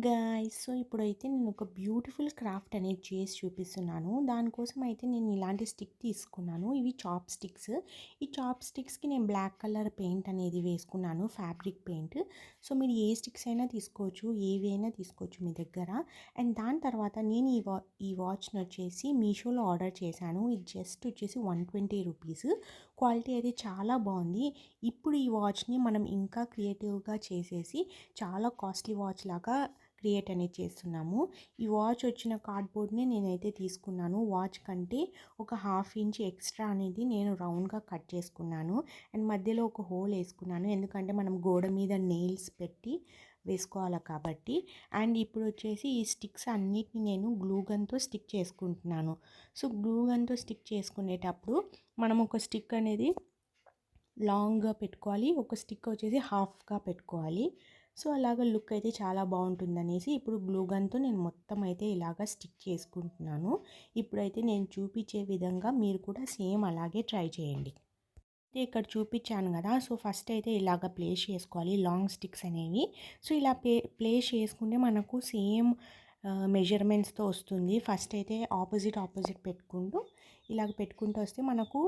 Guys, so ఇప్పుడైతే నేను ఒక బ్యూటిఫుల్ క్రాఫ్ట్ అనేది చేసి చూపిస్తున్నాను. దానికోసం అయితే నేను ఇలాంటి స్టిక్ తీసుకున్నాను. ఇవి చాప్ స్టిక్స్. ఈ చాప్ స్టిక్స్కి నేను బ్లాక్ కలర్ పెయింట్ అనేది వేసుకున్నాను, ఫ్యాబ్రిక్ పెయింట్. సో మీరు ఏ స్టిక్స్ అయినా తీసుకోవచ్చు, ఏవి అయినా తీసుకోవచ్చు మీ దగ్గర. అండ్ దాని తర్వాత నేను ఈ వాచ్ని వచ్చేసి మీషోలో ఆర్డర్ చేశాను. ఇది జస్ట్ వచ్చేసి 120 రూపీస్. క్వాలిటీ అయితే చాలా బాగుంది. ఇప్పుడు ఈ వాచ్ని మనం ఇంకా క్రియేటివ్గా చేసేసి చాలా కాస్ట్లీ వాచ్ లాగా క్రియేట్ అనేది చేస్తున్నాము. ఈ వాచ్ వచ్చిన కార్డ్బోర్డ్ని నేనైతే తీసుకున్నాను. వాచ్ కంటే ఒక 1/2 ఇంచ్ ఎక్స్ట్రా అనేది నేను రౌండ్గా కట్ చేసుకున్నాను. అండ్ మధ్యలో ఒక హోల్ వేసుకున్నాను, ఎందుకంటే మనం గోడ మీద నెయిల్స్ పెట్టి వేసుకోవాలి కాబట్టి. అండ్ ఇప్పుడు వచ్చేసి ఈ స్టిక్స్ అన్నిటిని నేను గ్లూ గన్తో స్టిక్ చేసుకుంటున్నాను. సో గ్లూ గన్తో స్టిక్ చేసుకునేటప్పుడు మనం ఒక స్టిక్ అనేది లాంగ్గా పెట్టుకోవాలి, ఒక స్టిక్ వచ్చేసి హాఫ్గా పెట్టుకోవాలి. సో అలాగ లుక్ అయితే చాలా బాగుంటుందనేసి ఇప్పుడు గ్లూ గన్తో నేను మొత్తం అయితే ఇలాగ స్టిక్ చేసుకుంటున్నాను. ఇప్పుడైతే నేను చూపించే విధంగా మీరు కూడా సేమ్ అలాగే ట్రై చేయండి. అయితే ఇక్కడ చూపించాను కదా, సో ఫస్ట్ అయితే ఇలాగ ప్లేస్ చేసుకోవాలి లాంగ్ స్టిక్స్ అనేవి. సో ఇలా ప్లేస్ చేసుకుంటే మనకు సేమ్ మెజర్మెంట్స్తో వస్తుంది. ఫస్ట్ అయితే ఆపోజిట్ పెట్టుకుంటూ ఇలాగ పెట్టుకుంటూ వస్తే మనకు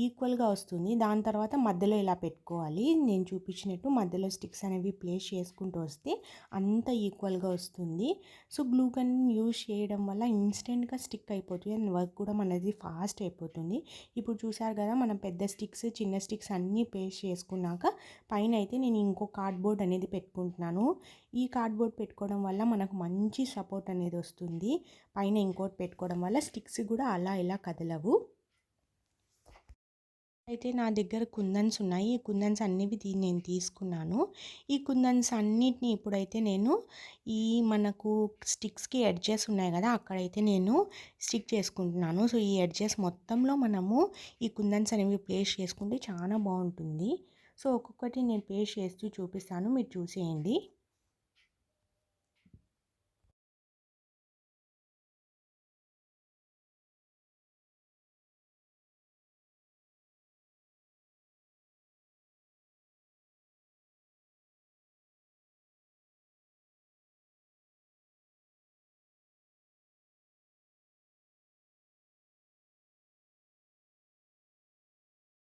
ఈక్వల్గా వస్తుంది. దాని తర్వాత మధ్యలో ఇలా పెట్టుకోవాలి. నేను చూపించినట్టు మధ్యలో స్టిక్స్ అనేవి ప్లేస్ చేసుకుంటూ వస్తే అంత ఈక్వల్గా వస్తుంది. సో గ్లూ గన్ యూజ్ చేయడం వల్ల ఇన్స్టెంట్గా స్టిక్ అయిపోతుంది అండ్ వర్క్ కూడా మనది ఫాస్ట్ అయిపోతుంది. ఇప్పుడు చూసారు కదా, మనం పెద్ద స్టిక్స్ చిన్న స్టిక్స్ అన్నీ ప్లేస్ చేసుకున్నాక పైన అయితే నేను ఇంకో కార్డ్బోర్డ్ అనేది పెట్టుకుంటున్నాను. ఈ కార్డ్బోర్డ్ పెట్టుకోవడం వల్ల మనకు మంచి సపోర్ట్ అనేది వస్తుంది. పైన ఇంకోటి పెట్టుకోవడం వల్ల స్టిక్స్ కూడా అలా ఇలా కదలవు. అయితే నా దగ్గర కుందన్స్ ఉన్నాయి. ఈ కుందన్స్ అన్నివి నేను తీసుకున్నాను. ఈ కుందన్స్ అన్నిటిని ఇప్పుడైతే నేను ఈ మనకు స్టిక్స్కి ఎడ్జెస్ ఉన్నాయి కదా, అక్కడైతే నేను స్టిక్ చేసుకుంటున్నాను. సో ఈ ఎడ్జెస్ మొత్తంలో మనము ఈ కుందన్స్ అనేవి ప్లేస్ చేసుకుంటే చాలా బాగుంటుంది. సో ఒక్కొక్కటి నేను ప్లేస్ చేస్తూ చూపిస్తాను, మీరు చూసేయండి.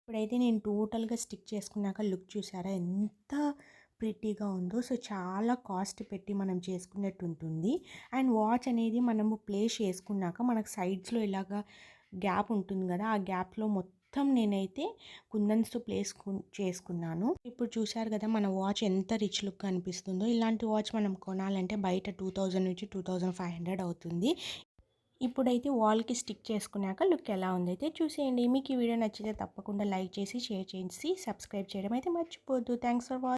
ఇప్పుడైతే నేను టోటల్గా స్టిక్ చేసుకున్నాక లుక్ చూసారా ఎంత ప్రిటీగా ఉందో. సో చాలా కాస్ట్ పెట్టి మనం చేసుకున్నట్టు ఉంటుంది. అండ్ వాచ్ అనేది మనము ప్లేస్ చేసుకున్నాక మనకు సైడ్స్లో ఇలాగా గ్యాప్ ఉంటుంది కదా, ఆ గ్యాప్లో మొత్తం నేనైతే కుందన్స్తో చేసుకున్నాను. ఇప్పుడు చూసారు కదా మన వాచ్ ఎంత రిచ్ లుక్ అనిపిస్తుందో. ఇలాంటి వాచ్ మనం కొనాలంటే బయట 2000 నుంచి 2500 అవుతుంది. ఇప్పుడైతే వాల్కి స్టిక్ చేసుకున్నాక లుక్ ఎలా ఉందైతే చూసేయండి. మీకు ఈ వీడియో నచ్చితే తప్పకుండా లైక్ చేసి షేర్ చేసి సబ్స్క్రైబ్ చేయడం అయితే మర్చిపోవద్దు. Thanks for watching.